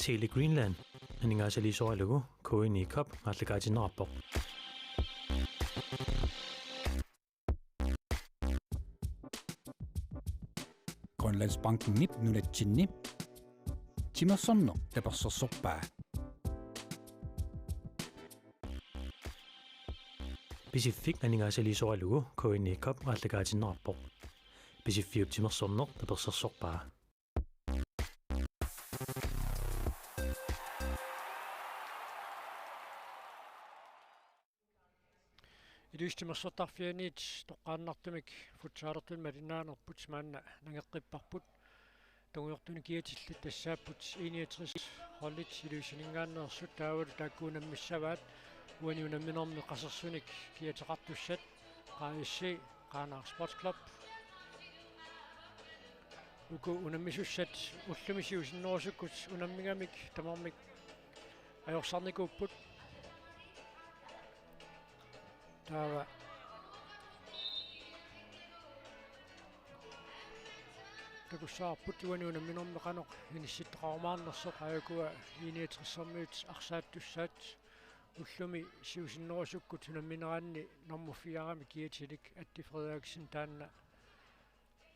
Tele Greenland анигаасали соалугу коини кап аллагаатиннераппоq Grønlandsbanken nip nunatsinni timersorno tapersorsorpaa Pacific анигаасали соалугу коини кап аллагаатиннераппоq Pacific timersorner tapersorsorpaa Илуистимерсортарфианиит тоққааннартумик футсаалертун малинааnerput маанна нагеққиппарпут тунгуйортуни киатиллут тассааппут 61 холлит илуисинингааннерсут таавал тааккуунаммиссаваат уаниунамминерми қасерсуник киатеқартуссат qaissi qaanaar sports club уку унаммисуссат уллумисиусиннерусуккут унаммигамик тамармик ajorсарникууппут таава такуссаарпут уаниунамминерми қанеқ инисситтеқармаарнерсоқ аякуа 69 арсааттуссаат уллуми сиусиннерусуккут унамминераанни нормуффиарами киатилик Атти Фредериксен таанна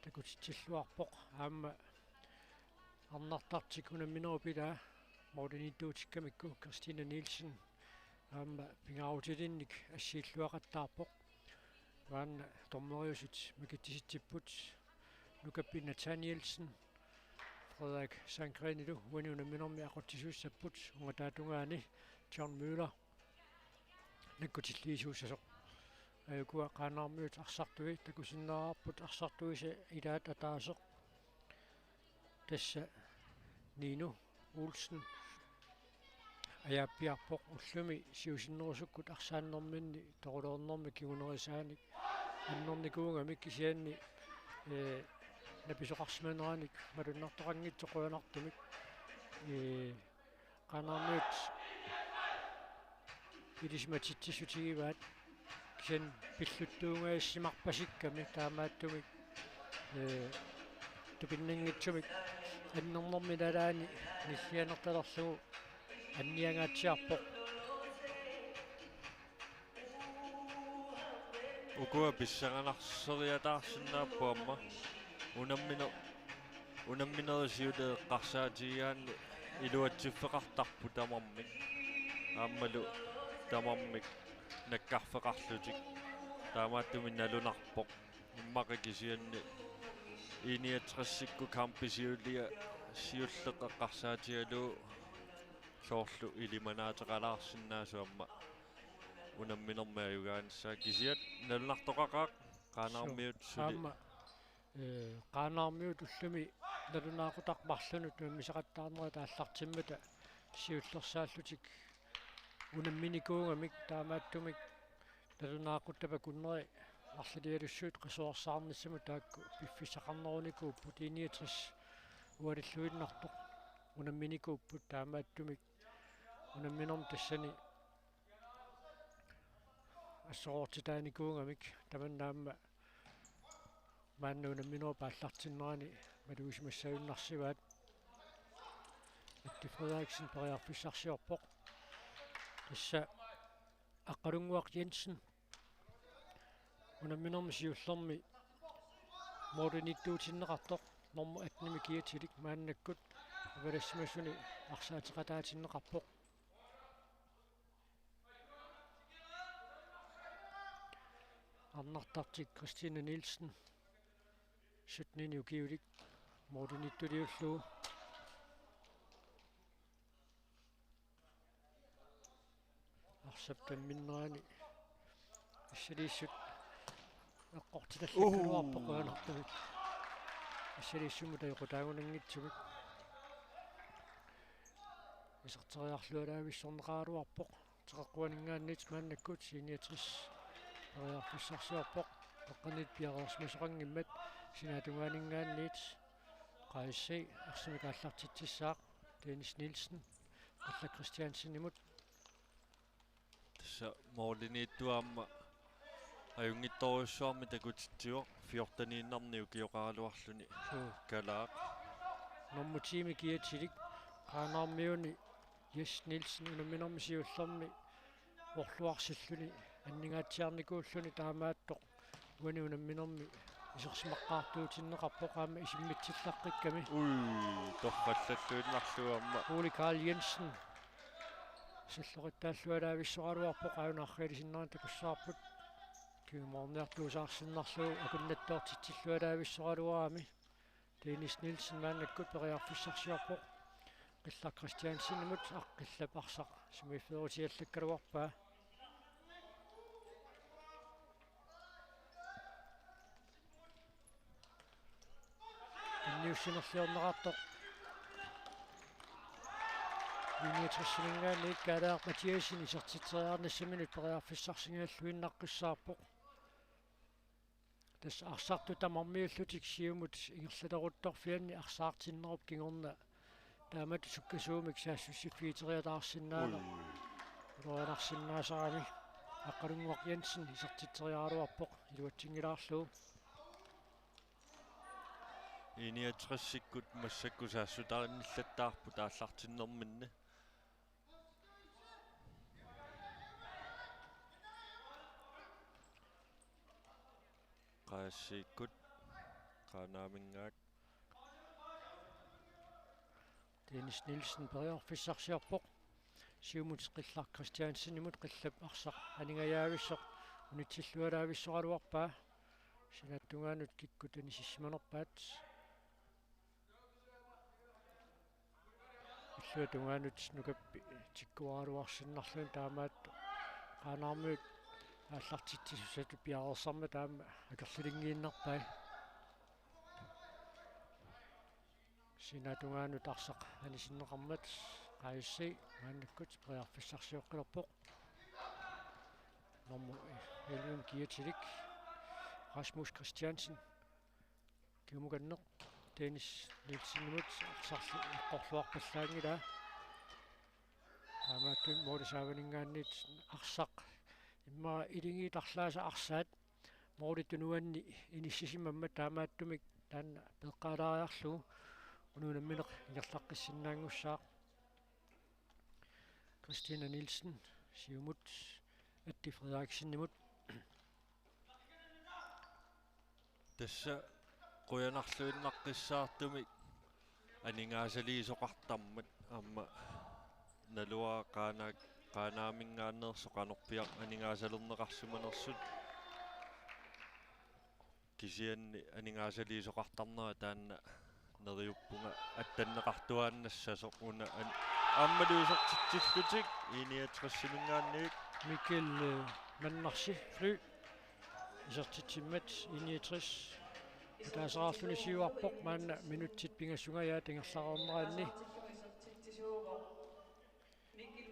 такутитсиллуарпоқ аама арнартартик унамминерупила модернитуутиккамикку Кристина Нилсен аама пингаарутилинник ассииллуақаттаарпоқ ваанна тормериусут макиттиситсиппут Лукаппи Натаниелсен Frederik Sangrenilu уаниунамминерми ақуттисууссаппут унгатаатунгаани John Müller наккутиллиисууссасоқ аякуа qaanаармиут арсартуи такусиннаарпут арсартуиса илаат атаасоқ тасса Nino Olsen аjaappiarpoq уллуми сиусиннерусуккут арсааннэрминни торулернэрми кигунерисааник аннэрникуунгамик кисианни написоқарсиманерааник малуннартоқангитсоқуанартумик qaanаармиут илисматитсисутигиваат кисен пиллуттуунгаиссимарпасикками таамааттумик тупиннангитсумик аннэрнэрми налаани ниллианерталерлугу анниангаатсиарпоқ укуа писсаганарсериатаарсинааппуамма унамминерисиуле қарсаатигаанни илуатсиффеқартарпу тамармик ааммалу тамармик наккарфеқарлутик таамааттуми налунарпоқ иммақикисианни 69-сикку камписиуллига сиуллеққарсаатигалу соорлу илиманаатеқалаарсинаасуамма унамминермааюгаанссаа кисиат налунартоқақаақ qaanаармиут сули qaanаармиут уллуми налунаақутармарлунут мисақаттаарнера тааллартиммата сиуллерсааллутик унамминикуунгамик таамааттумик налунаақуттапакуннери арлалиалуссуут қисуарсаарниссаму таакку пиффисақарнеруникууппут 69 уалиллуиннартоқ унамминикууппут таамааттумик унамминерм тассани ассоортитааникуунгамик таманнаамма маанна унамминеру пааллартиннерани малуисимассаюннарсиваат Атти Фредериксен периарфиссарсиорпоқ тасса аққалунгуақ Jensen унамминерми сиуллерми модерниттуутиннеқартоқ норма атними киатилик мааннаккут авалассимассуни арсаатеқатаатиннеқарпоқ арнартартик Кристина Нилсен сутнини укиулик модерниттулиуллуу арсаптамминнерани иссалииссут эққортилаллаккалуарпоқуанартумик иссалииссумута иқутаагунангитсумик исертериарлуалаависсорнеқаалуарпоқ теқаққуанингааннит мааннаккут 69 периарфиссарсиорпоқ эққанит пиареерсмасоқангиммат синаатунгаанингааниит qaissi арсимикааллартитсissaaq Dennis Nielsen Alla Christiansen imut тасса моолинииттуаама аюнгитторюссуарми такутитсио 14-иннарниу киоқаралуарлуни калаақ нормутими киатилик qaanarmiuni Jes Nielsen unaminermi siullermi orluarsilluni anningaatiarnikuulluni taamaattoq uani unaminermi isersimaqqaartuutinneqarpoq aama isimmitsillaqqikkami torqallattuinarluamma Uli Karl Jensen силлориттааллуалаависсоқалуарпоқ аюнаархиилисиннеран такуссаарпут киморниартуусаарсиннарлуу акуннаттоортитсиллуалаависсоқалуарами Dennis Nielsen мааннаккут периарфиссарсиарпоқ қиллак Кристиансиннамут аққиллап арсақ симифферутиаллаккалуарпаа инниуссинерлиорнеқартоқ Юнитрссинингаанник калаақ Матиасин исертитсериарнассаминут периарфиссарсингааллуиннаққиссаарпоқ тас арсарту тамармиуллутик сиумут ингерлатерутторфианни арсаартиннеруп кигорна таамат суккасуумик саассуссиффиитериатаарсинаала улорианарсинаасарами аққалунгуақ Янсен исертитсериаруарпоқ илуатсингилаарлуу иниатрессиккут массаккусаассутаринниллаттаарпу тааллартиннэрминна qaassiikkut qaanaamingaak Dennis Nielsen периарфиссарсиарпоқ сиумут қиллар Кристиансиннимут қиллап арсақ анигаjaavissоқ унитсиллуалаависсоқалуарпаа синаттунгаанут киккутани сиссиманерпаат иллуатунгаанут нукаппи тиккуаалуарсиннарлуун таамаатто qaanаармиут ааллартитсисусату пиарерсарма таама акерлилингииннерпай синатунгаанут арсақ анисиннеқармат qaayussi мааннаккут периарфиссарсиоққилерпоқ номер 11 киатилик Rasmus Christiansen кимуганнеқ Dennis Nielsenмут арсарли эққорлуарпаллаангила таамааттун моорисааванингааннит арсақ имма илингиитарлааса арсаат мооритунуанни иниссисимамма таамааттумик таанна пеққалаариарлу унунамминеқ ингерлаққиссиннаангуссаа Christina Nielsen сиумут атти Frederiksenнимут тасса қуянарлуиннаққиссаартумик анингаасалиисоқартармат аама налуа qaaнаамингааннерсоқанерпиақ анингаасалернеқарсиманерсут кисианни анингаасалиисоқартарнера таанна нериуппунга аттаннеқартуааннассасоқ уна аммалуисортитсиллутик иниатрессинингаанник Mikkel Mannarsi fly isертитсиммат иниатрис таасаарлуни сиуарпоқ маанна минутсит пингассунгаyaa тингерлаарнераанни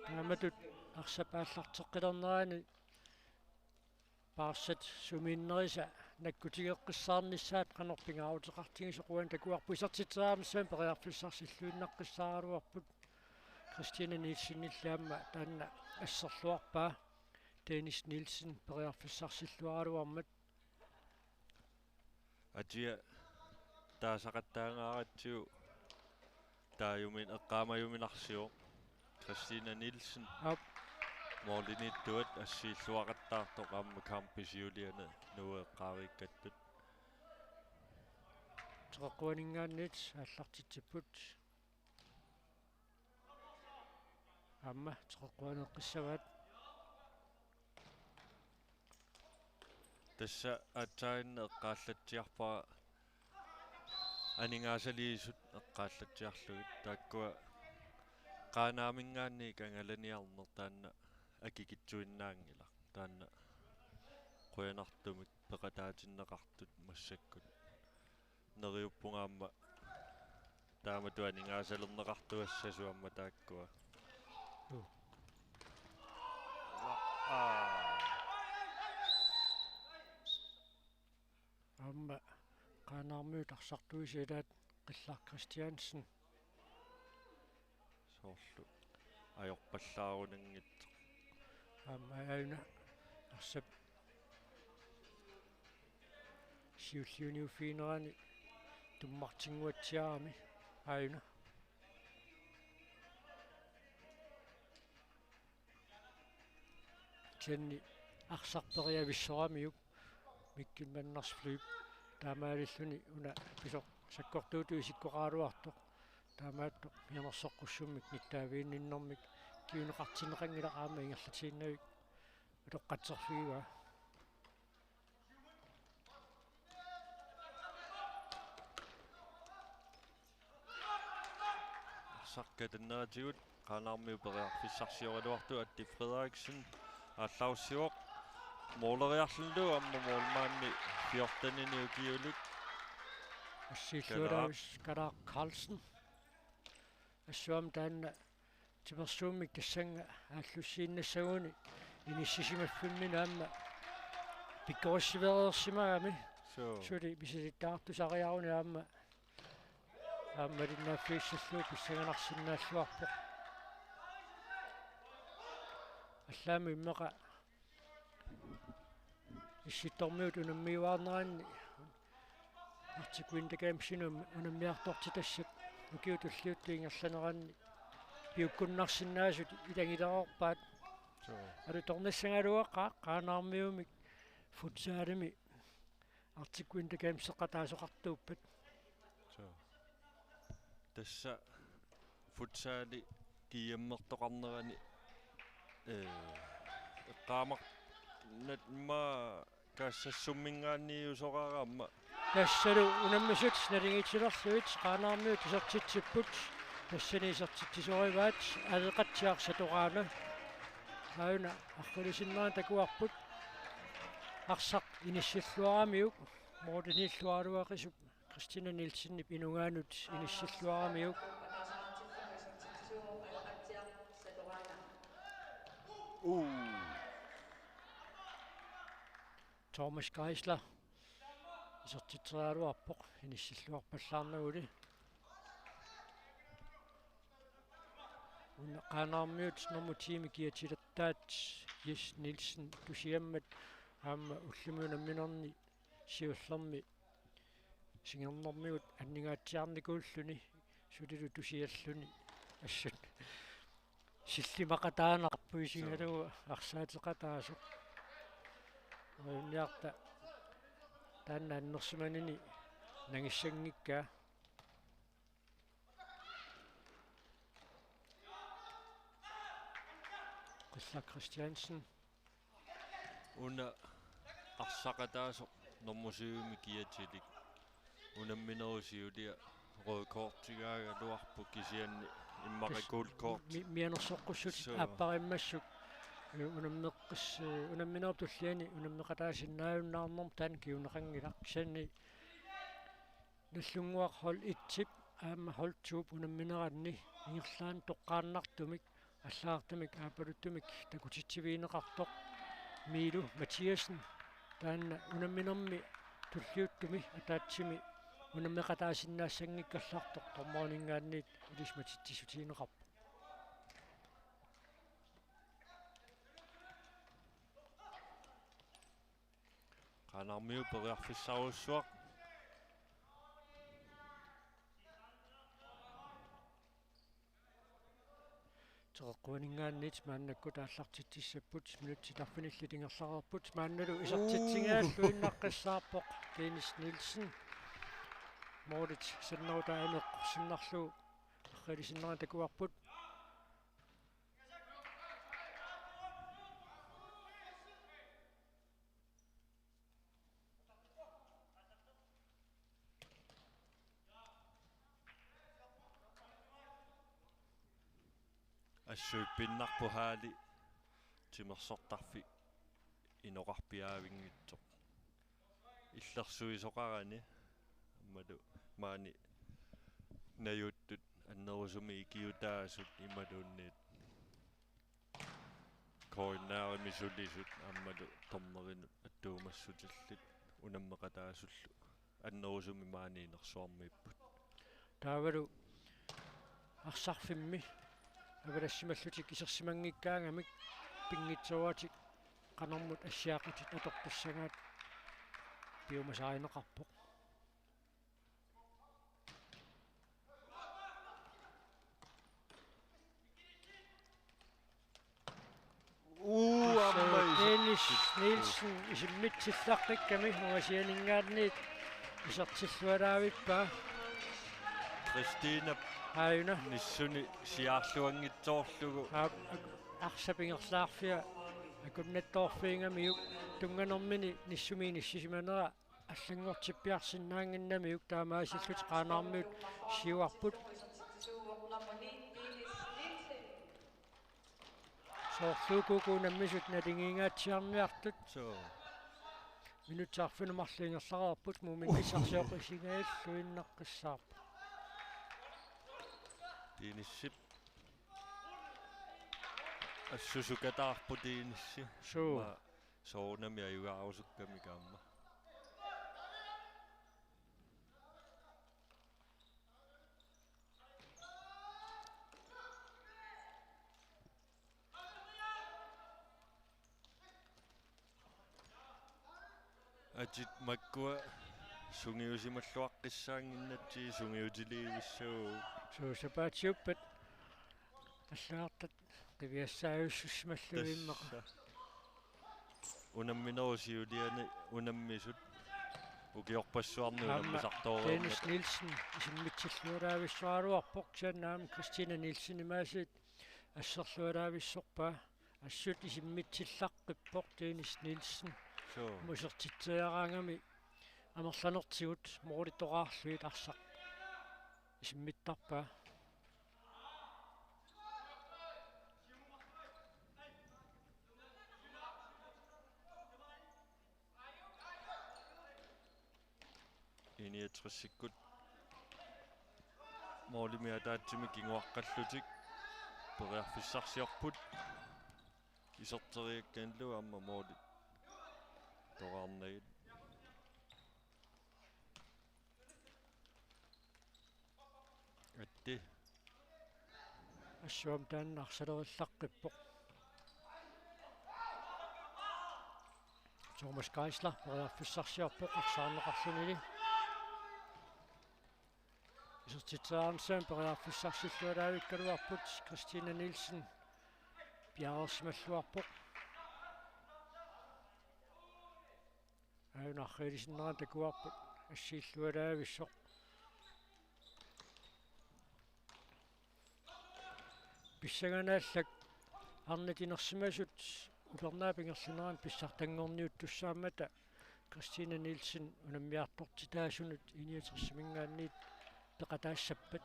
тааматут арсапааллартеққилернераани паарсат сумииннериса наккутигеққиссаарнissaат канорпингаавутеқартигисоқуан такуарпу исертитсераамассаан периарфиссарсиллуиннаққиссааруарпут Christina Nielsen-ниллаама таанна ассерлуарпаа Dennis Nielsen периарфиссарсиллуаралуармат атиа таасақаттаангааратсиу тааюмин эққаамаюминарсио Christina Nielsen ап моолиниттуат ассииллуақаттаартоқ аама камписиулиана нуэққаарииккаттут теққуанингааннит ааллартитсиппут амма теққуанеққиссаваат тасса атсаинне эққааллатсиарпара анингаасалиисут эққааллатсиарлугит тааккуа qaaнаамингаанни кангаланиарнер таанна акикитсуиннаангила таанна қуянартумик пеқатаатиннеқартут массаккут нериуппунгаамма таамату анингаасалернеқартуассасуамма тааккуа амма qaanаармиут арсартуисилаат qillар Christiansen соорлу ajorpallaaruunangit aina arsap siulliuniuffiinerani tummartinguatsiarami aina иллани арсарпериависсорамиук миккимманнарсфлип таамаалиллуни уна писо саккортууту исиккорааруартоқ таамааттоқ мианерсоққуссуммик ниттаавиинниннэрмик киунеқартинеқангила аама ингерлатииннавик утоққатсерфигуа саркатаннаатигут qaanarmiu periarfissarsiorluartu Atti Frederiksen ааллауссиоқ моолериарлу амма моолмаанни 14-ини укиулут ассииллуалаавис Карак Карлсен ассуам таанна тимерсууммик тассанга ааллуссииннассагуни иниссисимаффиммина аама пиккориссиверерсимагами сули бисилиттаартусариаруни аама линнааффииссаллуу писсаганарсинааллуарпоқ аллаами иммеqa исситтормиут унаммиуаарнеранни артикуиндакаамсинум унаммиарторти тассак укиутуллиуттуингерланеранни пиуккуннарсинаасут илангилерорпаат алу торнассангалуаққа qaanarmiumik футсаалими артикуиндакаамсеққатаасоқартууппат тасса футсаали кияммертоқарнерани эққаамақ натма каассассуммингаанниусорараамма тассалу унаммисут налингитсилерлуит qaanarmiut исертитсиппут тассани исертитсисориваат алеқатсиарсатораана аuna арқулисиннеран такуарпут арсақ иниссиллуарамиук моодиниллуалуақисуп Christina Nielsen инунгаанут иниссиллуарамиук Thomas Geisler исертитсериалуарпоқ иниссиллуарпаллаарнагули уна qaanarmiut норму тими киатилертаат Jes Nielsen тусиаммат аама уллумунамминерни сиуллерми сингернэрмигут аннигаатсиарникууллуни сулилу тусиаллуни ассут силлимақатаанеқарпуисингалуа арсаатеқатаасо униарта таанна аннерсиманини нагиссангиккаа Qilla Christiansen уна арсақатаасо нормусиуми киатилик унамминерусиулиа рødkortigaagaluarpu kisianni иммарикуулкорт мианерсоққуссут ааппариммассук унаммеққис унамминертуллиани унаммеқатаасиннааюннаарнерм таан киунеқангила кисанни наллунгуақ хол итсип аама холтууп унамминеранни ингерлаан тоққааннартумик аллаартамик аапалуттумик такутитсивиинеқартоқ милу Матиасен таанна унамминерми туллиуттуми атаатсими унаммеқатаасиннаассангиккаллартоқ тормоонингаанниит илисматиттисутиинеқарпу qaanarmiu periarfissarussuaq теққуанингаанниит мааннакку тааллартитсиссаппут минутсиларфиниллитингерларерпут маанналу исертитсингааллу иннаққиссаарпоқ Dennis Nielsen Moritz сеннаутаанеқ синнарлу аррилисиннера такуарпут ассуиппиннарпу хаали тимерсортарфи иноқарпиаавингитсоқ иллерсуисоқарани аммалу маани наюттут аннерусуми икиутаасут ималуунниит коиннааримисулисут аммалу торнеринут аттуумассутиллит унаммеқатаасуллу аннерусуми маанинерсуармииппут таавалу арсарфимми авалассималлутик исерсимангиккаангамик пингитсуатик qanarmut ассаақутит аторпассагаат пиумасааринеқарпоқ аммай Dennis Nielsen isimmitsillarqikkami nuasianingaanniit isartillualaavippa Christina aayuna nissuni siaarluangitsoorlugu арсапингерлаарфиа акуннатторфиингамиук тунганэрмини ниссумииниссисиманера аллангортиппиарсинаангиннамиук таамаасиллут qaanаармиут сиуарпут соорлуукуунаммисут налингиингаатсиарниартут so минутсаарфинумарлингерлараарпут муминнисарсиоқисингааллуиннаққиссаарпа tiinissip ассусукатаарпу tiinissi суу соонами аюгаарусукками kaamma ajit makkua sungiusimalluaqqissaanginnatsi sungiutiliivissuu суусапаатиуппат аллаартат qivиассааюссусмаллуиммаqa unamminerusиулиани unammisut ukiorpassuarnuunam Dennis misartooriammat Nielsen isimmitsillualaavissуаралуарпоқ санаам Кристина Нилсен имаасит ассерлуалаависсорпаа ассут исиммитсиллаққиппоқ Dennis Nielsen so мусертитсеараангами амерланертигут морулиттораарлуит арсақ исиммиттарпаа iniatrisikkut moolimiа таатсими кингуаққаллутик периарфиссарсиорпут исертериаккаанлу амма mooли тораарнагит атти ассуам тааннаарсалериллаққиппоқ Thomas Geisler периарфиссарсиорпоқ арсаарнеқарлунили исертитсаарнсаам периарфиссарсиллуалаавиккалуарпут Кристина Нилсен пиаарсималлуарпоқ аунаррилисиннеран такуарпут ассииллуалаависсоқ писсаганааллак арнатинерсимасут упернаапингерлинеран писсартангорниут туссаамата Кристина Нилсен унаммиартортитаасунут иниатерсимингаанниит пеқатаассаппат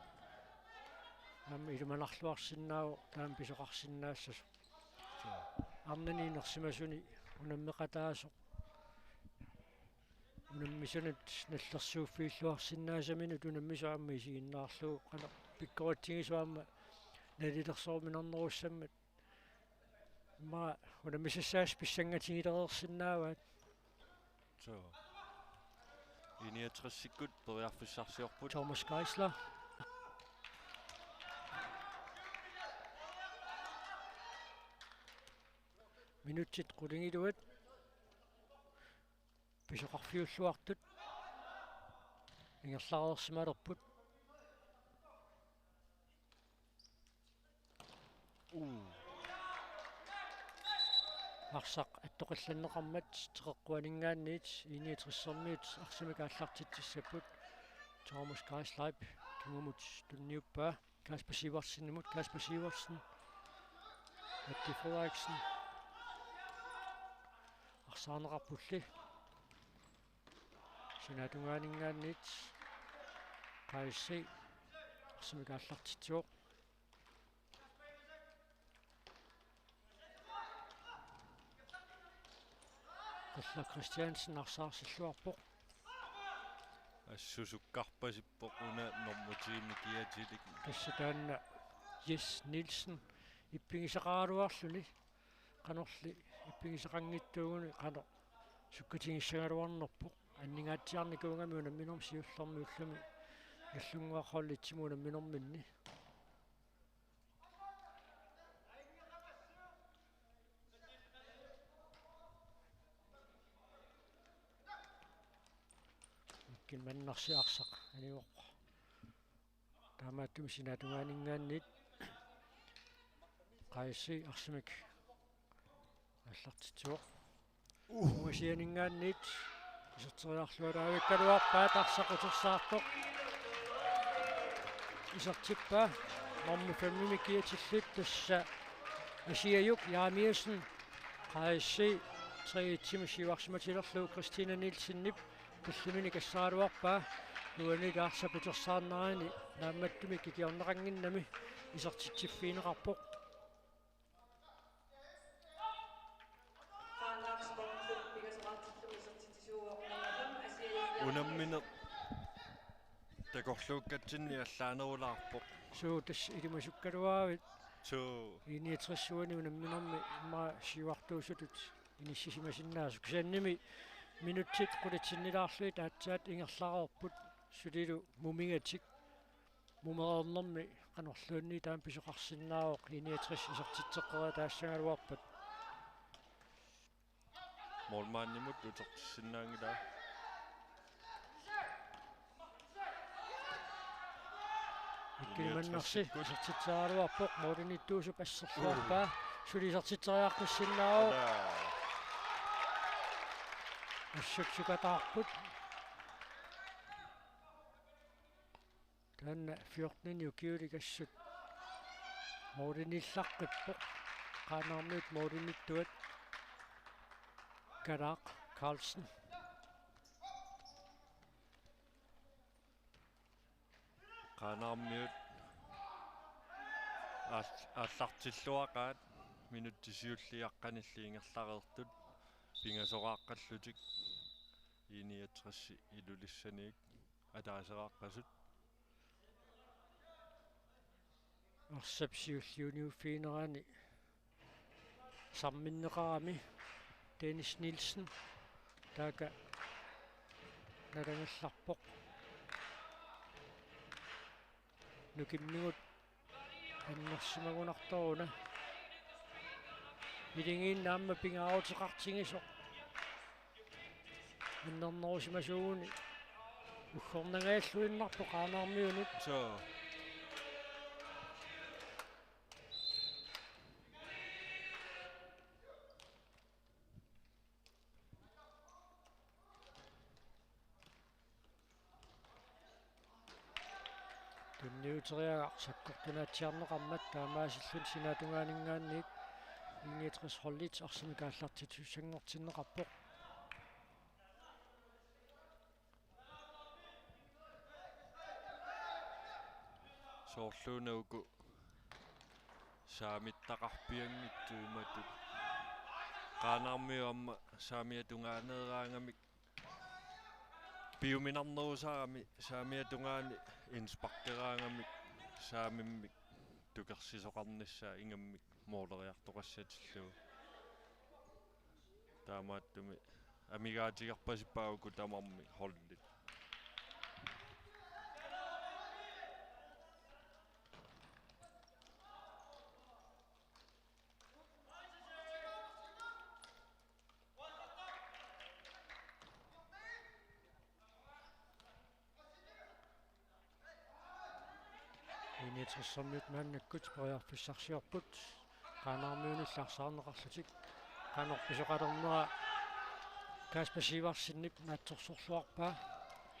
аама илуманарлуарсинаау таам писоқарсинаассас арнанинерсимасуни унаммеқатаасоқ унаммисунут наллерсууффииллуарсинаасаминут унаммисуамма исигиннаарлуу қана пиккоритсигисуамма налилерсоорминернеруссаммат ма унаммисассаас писсангатигилерерсинааваат so iniatrissikkut periarfissarsiorput Thomas Geisler минутсит qulingilуат писоқарфиуллуартут ингерлаарерсималерпут арсақ аттоқилланнеқармат теқеққуанингаанниит иниатрissермиит арсимакааллартитсиссаппут Thomas Geisler кимумут тунниуппаа Kasper Sivertsen imod Kasper Sivertsen Matti Frederiksen арсаарнеқарпулли синатунгаанингааниит кайси арсимакааллартитсуоқ Kalla Christiansen арсаарсиллуарпоқ ассусуккарпасиппоқ уна нормутиимикиатилик тассатаанна Jes Nielsen иппигисақаралуарлуни канорли иппигисақангиттуугуни қано суккатигиссагалуарнерпоқ аннингаатсиарникуунгами унамминерм сиуллэрми уллами наллунгуаққоллитсиму унамминерминни маннарсиарсақ аниоқ таамааттум синатунгаанингааниит қайси арсимик аллартитсуоқ Muasianingaannit isartoriarluaraavikkaluarpaa tarsaqutersaartoq isartippaa normu fammimi kiatillut tassa asiayuk Jaamiusen qaissi triitsimi siuarsimatilerlu Christina Nielsen-nip таллимини кассааруарпаа нуанигаарсапутерсаарнаани наамматтуми кикиорнеқангиннами исартитсиффиинеқарпоқ Unamminne takorluukkatsinni allaanerulаарpoq суу тас илимасуккалуаавит so иниатрissуани унамминерми имма сиуартуусутут иниссисимасиннаасук саанними минутсит qulitsinnilaarlui таатсаат ингерлаарерпут сулилу мумингатик мумерернэрми qanorluunni таам писоқарсиннаавоқ иниатрис исертитсеққера таассагалуарпат молмааннимут утерсиннаангила иккиманнарси исертитсаагалуарпоқ мооринитtuusуп ассерлуарпаа сулисертитсериаққиссиннаавоқ ассуксукатаарпут таанна 14 юкиуликассут моориниллаққиппоқ qaanarmiut moorinnittuat Karak Carlsen qaanarmiut аллартиллуақаат минуттисиуллиаққанилли ингерлареертут пинgasорааққаллутик иниатрасси илулиссаниик атаасерааққасут арсапсиуллиуниуффиинерани самминнеқарами Dennis Nielsen така нарангалларпоқ нукиммигут аннерсимагунарторуна илингииннаамма пингааутеқартингисоқ аннернерусимасууни уггорнангааллуиннарпо qaanarmiunut so tunniuteriaga sakkortunaatiarneqarmat taamaasillun sinatungaaningaanniit inniitris hollit arsimi kaallartitussangortinneqarpoq soorluunauku saamittaqarpianngittuimatut qaanarmiuamma saamiatungaaneeraangamik piuminarnerusaarami saamiatungaani insparkeraangamik saamimmik tukersisoqarnissaa ingammik mooleriartoqassatilluu taamaattumi amigaatigarpasippaaguku tamarmi hollit инитрissэрмит мааннаккут периарфиссарсиорпут qaanarmiunillarsaarneqarlutik qanorpisoqalermera кааспасиварсиннип наатсорсорлуарпаа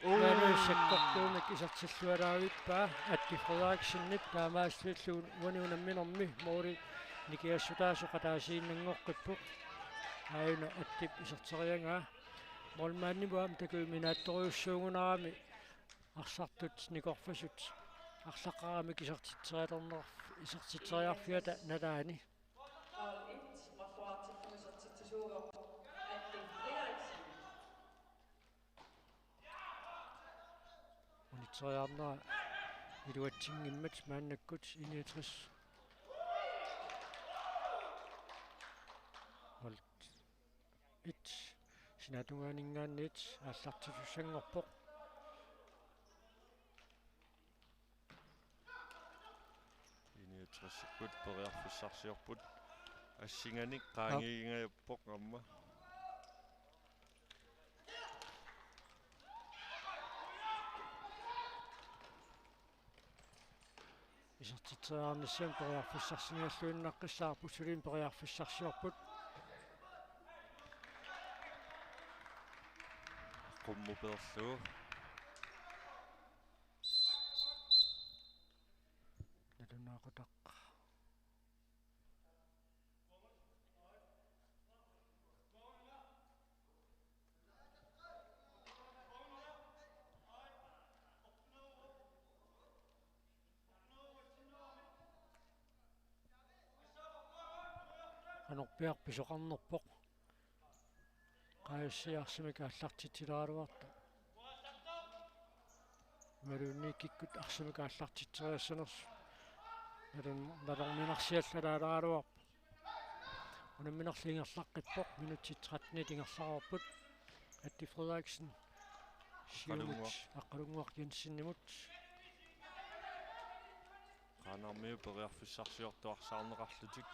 уануиссаккортуумик исертиллуалаавиппаа атти фрederiksenнип таамааслиллуун уаниунамминерми моори никиассутаасоқатаасииннангоққиппу ааюна аттип исертериангаа молмааннибуам такуиминаатториуссуугунарами арсартут никорфасут арлаққарамик исертитсериарфиата налаани унитсериарнера илуатсингиммат мааннаккут иниатрис холт ит синатунгаанингааниит ааллартитуссангорпоқ iniatrassakut periarfissarsiorput assinganik qaangiingajappoq amma исертитсериарниссам периарфиссарсингиаллуиннаққиссаарпут сулиин периарфиссарсиорпут qummuperlugu Nalunaaqutaq anorpiaq pisoqarnerpoq qaassiarsimik аллартитилааруарта малуунниккиккут арсимик аллартитсериассанерс налорминарсиаллалаалааруарп унамминерлингерлаққиппоқ минутит 13 тингерлаарпут Atti Frederiksen Siumut аққалунгуақ Jensen-nimut qaanarmiu periarfissarsiortuarsаарneqarlutik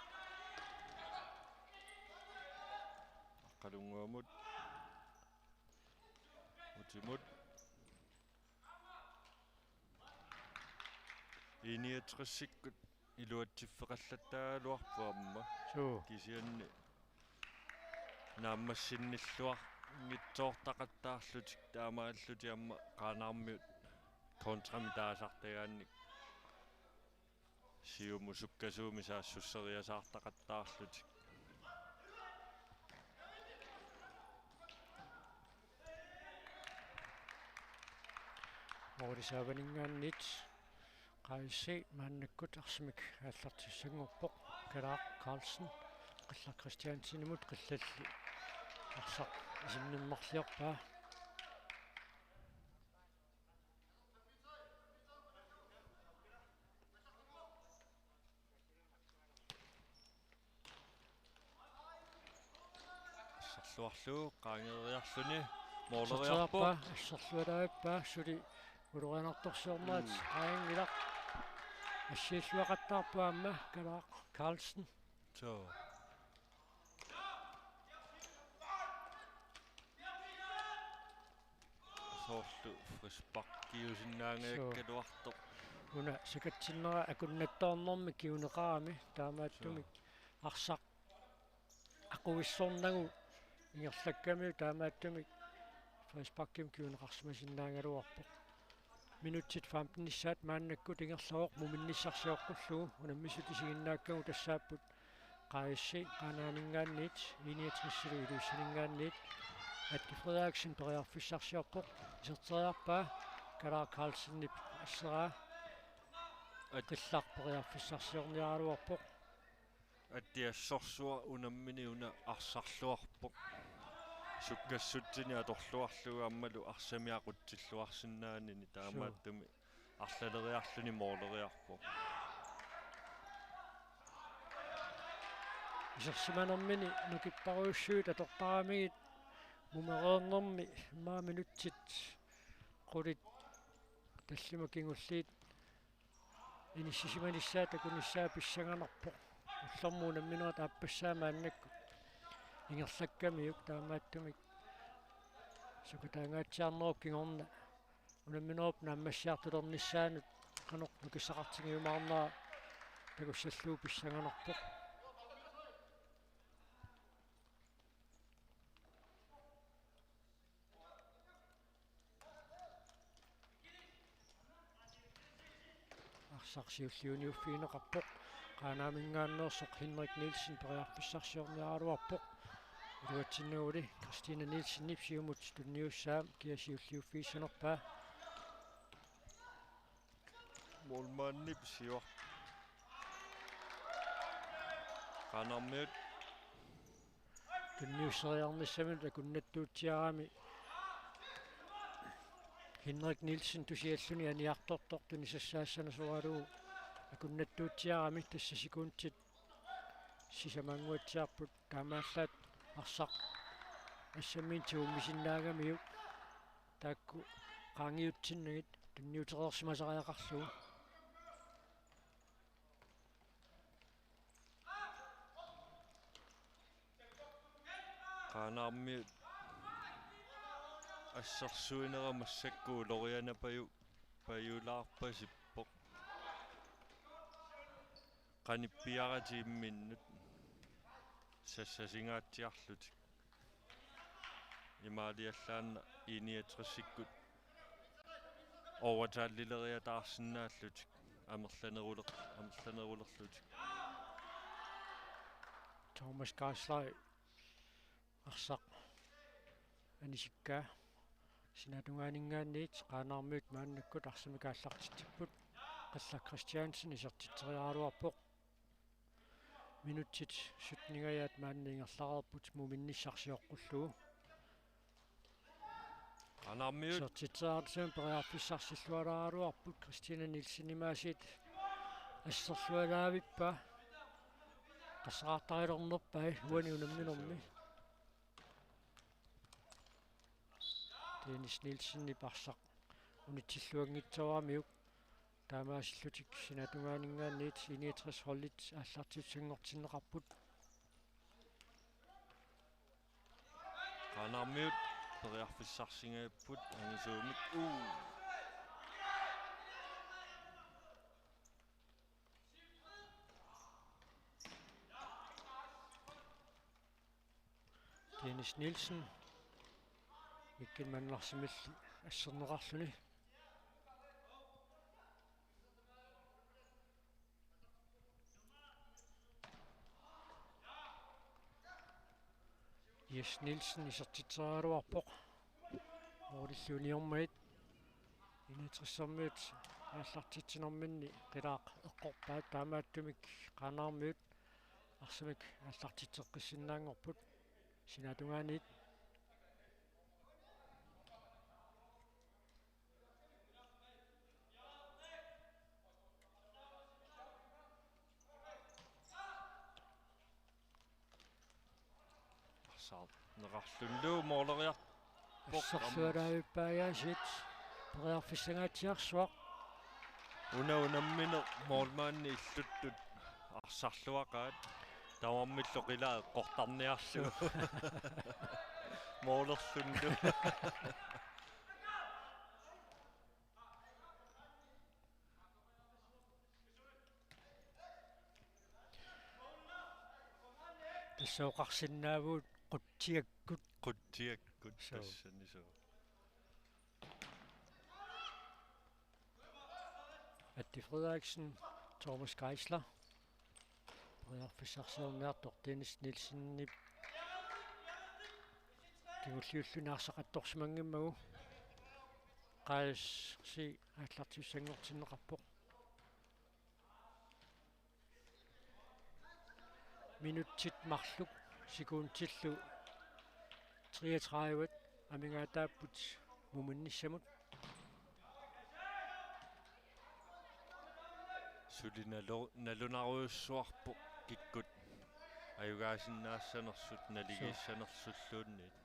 aqqalunguamut utimut iniatrissikkut iluatifferallаттааluarpuamma kisianni naammassinilluar ngitsoortaqattaarlutik taamaalluti qaanarmiut kontrami taasartagaannik siumu sukkasuumi saassusseriasaartaqattaarlutik Morisavaningaannit qaissi maannakkut arsimik aallartissangorpoq Kalaaq Carlsen qilla Christiansinimut qillalli arsaq isimnimmarliorpaa sarluarluu qaangeriarluni mooleriarpu assarlualaappa suli uluranartorsiormaat qaangilaq ассииллуақаттаарпуамма Kalaaq Carlsen so soorlu frisparkiusinnaangaakkaluartoq una sakatsinera akunnattoornermi kiuneqarami taamaatumik arsaq aquissornagu ingerlakkamiu taamaatumik frisparkim kiuneqarsimasinnaangaluarpoq minutit 15 issaat maannakkut ingerlaoq muminnissarsiоққуллугу унаммисутисигиннааккагу тассааппут qaissi qaanaaningaanniit iniatrissilu iluissaningaanniit Atti Frederiksen periarfissarsiorpoq iserteriarpaa Kalaaq Carlsennip asseraa qillaq periarfissarsiorniaraluarpoq attiassorsua unammini una arsarluarpoq sukkassutini atorluarlugu ammalu arsamiaqutsilluarsinnaanini taamaattumi arlaleriarluni mooleriarpoq isерсиманермини нукиппаруuссуут аторпарамигит мумереернэрми имаа минутсит qulит таллима кингуллиит иниссисиманиссаата куниссаа писсаганерпоқ уллэрмуунамминера тааппассаамааннакку ингерлаккамиук таамааттумик сукутаангаатсиарнеруп кингорна унамминеруп нааммассиартулерниссаанут канеқ нукиссақартигиумаарнера такуссаллуу писсаганерпоқ арсарсиуллиуниуффиинеқарпоқ qaanaamingaanneersoq Henrik Nielsen periarfissarsiorniaraluarpoq илуатсиннуули Christina Nielsen-nip siumut tunniussaam kiasiulliuffiissanerpaa målmannip sior qaanarmiut tunniusseriarnissamut akunnattuutsiaraami Henrik Nielsen tusialluni aniartortor tunissassaassana sualugu akunnattuutsiarami tassa sekuntsit sisamanguatsiarput taamaallaat arsaq assamiin tuummisinnaagamiuk taakku qaangiutsinnagit tunniutereersimasariaqarlugu qaanarmiut ассерсуинерamassakku лорианапаю паюлаарпасиппоқ qanippiaratиимминнут сассасингаатсиарлутик имаалиаллаанна 61 overtime-лилериатаарсинааллутик амерланерулерлутик Thomas Geisley арсақ анисиккаа синатунгаанингааниит qaanarmiut мааннаккут арсамикааллартитсиппут qalla Christiansen исертитсериааруарпоқ минутсит сутнигаят мааннингерлаарпут муминниссарсиоққуллугу qaanarmiut исертитсеарсуун периарфиссарсиллуалааруарпут Кристина Нилсенимаасит ассерлуалаавиппа qassaqartarilernerpai уани унамминорми Dennis Nielsen парсақ унитсиллуангитсаваамиук таамаасиллутик синатунгаанингааниит 61 холлит ааллартитсунгортиннеқарпут qaanarmiut периарфиссарсингааппут ангисуумик Dennis Nielsen mikkin маннарсимил ассернеқарлуни Jes Nielsen исертитсераалуарпоқ ориллуниормаит инитриссэрмиут ааллартитсинэрминни қилаақ эққорпаат таамааттумик qaanarmiut арсамик ааллартитсеққиссиннаангорпут синатунгааниит арсаар неқарлуллуу моолериар Сорсуалаавиппаагаасит периарфиссангаатиарсуақ унаммине моолмаанни иллуттут арсарлуақаат таваммилло қилаа қортарниарлугу моолерлунду тассооқарсинаавуут қутсиаккут qutsiakkut тассанисоо Atti Frederiksen, Thomas Geisler, периарфиссарсиорниартор Dennis Nielsen кигуллиуллунаарсақатторсимангиммагу qaassi ааллартиуссангортиннеқарпоқ минутсит марлук секундтиллу 33 амингаатааппут муминниссамут налунаруйуссуарпу киккут аюгаасиннаассанерсут налигииссанерсуллуунниит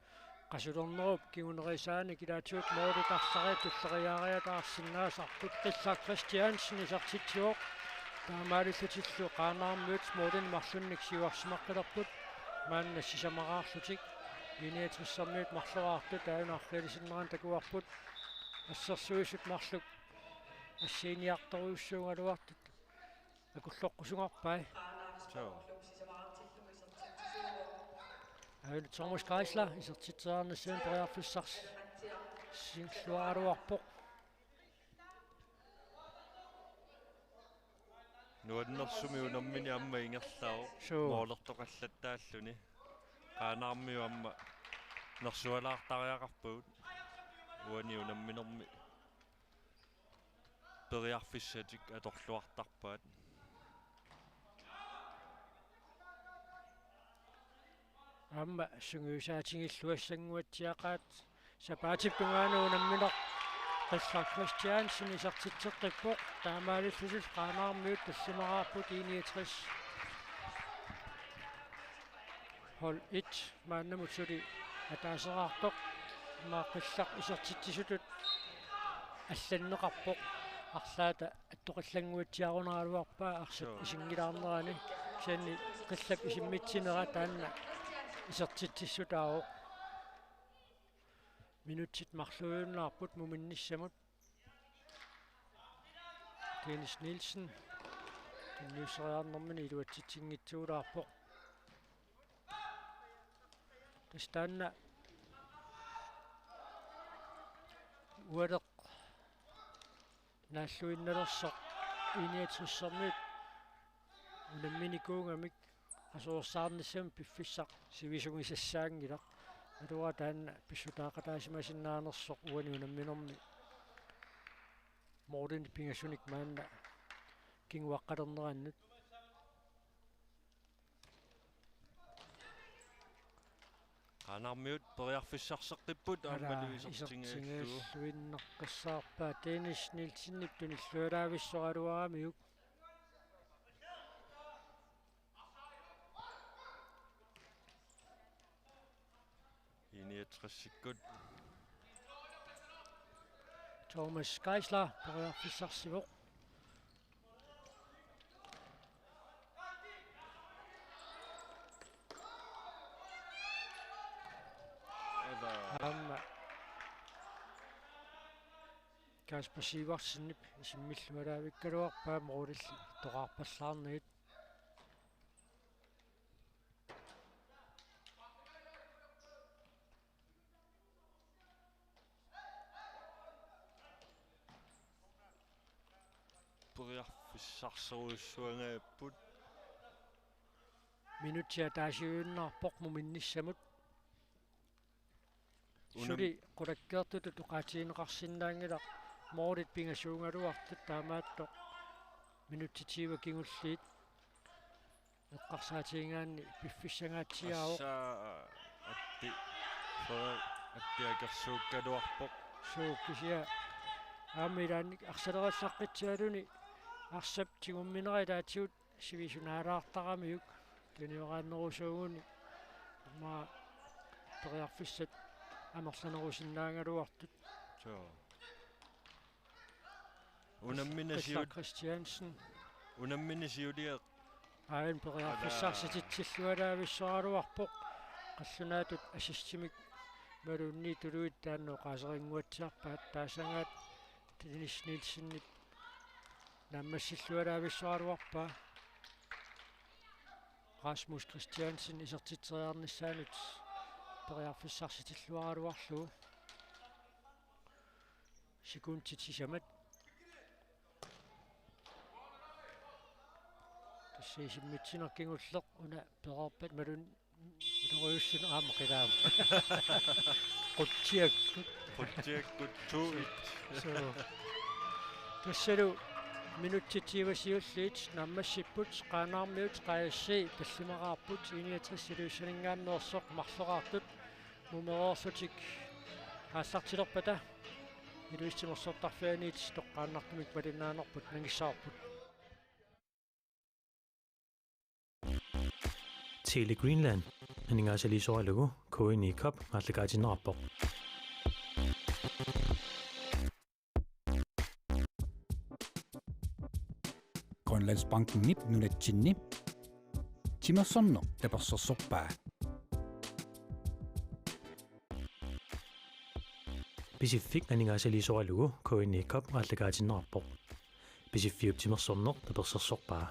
qasулернеруп кигунерисаани килаатиут моолитарлари туллериаариатаарсиннаасарпут qilla Christiansen исартитсуоқ таамаалиллутиллу qaanarmiut моолин марлунник сиуарсимаққилерпут маанна сисамараарлутик инеэтрissarmiut марлераарту таанааррилисиннеран такуарпут ассерсуисут марлук ассииниарторуйуссуунгалуартут акуллоққусунгарпай Thomas Geisler исертитсеарнассуун периарфиссарс синлуаруарпоқ нуаннерсуми унаммини амма ингерлао моолертоқаллаттааллуни qaanarmiu амма нерсуалаартариақарпуут уани унамминерми периарфиссатик аторлуартарпаат амма сунгуусаатингиллуассангуатсиақаат сапаатиппунгаану унамминеқ qilla Christiansen исартитсеққиппоқ таамаалиллусил qaanarmiut тассимараарпут 61 hol 1 мааннамут сули атаасераартоқ мааққиллақ исертитсисутут алланнеқарпоқ арлаата аттоқиллангуатсиарунералуарпаа арсат исингилаарнерани кианни qillak исиммитсинера таанна исертитсиссутаавоқ минутсит марлуйуннаарпут муминниссамут Dennis Nielsen ньюсериарнэрмини илуатситсингитсуулаарпоқ тастанна uadeq naalluinnalersoq iniatrussermiut unamminikuungamik asuorsaarnissam piffissaq sivisungisassaangilaq aluga taanna pissutaaqataasimasinnaanерsoq uani unamminermi Morten pingasunik maanna kinguaqqalernerannut qanarmiut periarfissarseqqipput aammaluisertingaalluu isertingaаллуиннеққассаарпаа tennis nilsinnip tunillualaavissоралуарamiuk iniatrassikut Thomas Geisler periarfissarsivoq Amma Kasper Sivertsenip isimmillumalaavиккалуарпаа морулилли тоqarpallaarnagit periarfissarseruissuangaapput minuttia taasiuinnaarpoq muminnissamut Suli qulakkeertut tuqaatiineqarsinnaangilaq Mortit pingasuungaluartut taamaattoq minuttitiiva kingulliit eqqarsaatiingaanni piffissangaatsiaavo atti attiakersuukkaluarpoq suukkisia aamilaannik arsalerassaqqitsialuni arsap tigummineri taatigut sivisunaalaartaramiuk tuniорааннерусуугуни ма periarfissat амерланерусиннаангалуартут so unamminasiut Christiansen unamminasiuliaq аан periarfissarсититсиллуалаависсораалуарпоq qallunaatut assistimik malunni tuluit taanno qaaseringuatsiarpaat taassangaat Dennis Nielsenit nammassillualaavissoraluarpaa Rasmus Christiansen isertiteriarnissaanut periarfissarsitilluaraluarluu sekuntitisamat tassiisimmitsinerkingulleq una perorpat malun Røsen amqilaam. Quttiakkut tuit. So. Tasselu minuttitiivasiulliit nammassipput qaanaarmiut qaayassi tallimaqaarput 61 marloqaartut numeroorlutik aallartilerpata iluistimersortarfianiit toqqaannartumik valinaanerput nangissaarput. Tele Greenland aningaasaliisoralugu koini kop maallakaatinerarpoq Grønlandsbanken nip nunatsinni timersorno tapersorsorpaa Pacific aningaasaliisoralugu koini kop maallakaatinerarpoq Pacific timersorneq tapersorsorpaa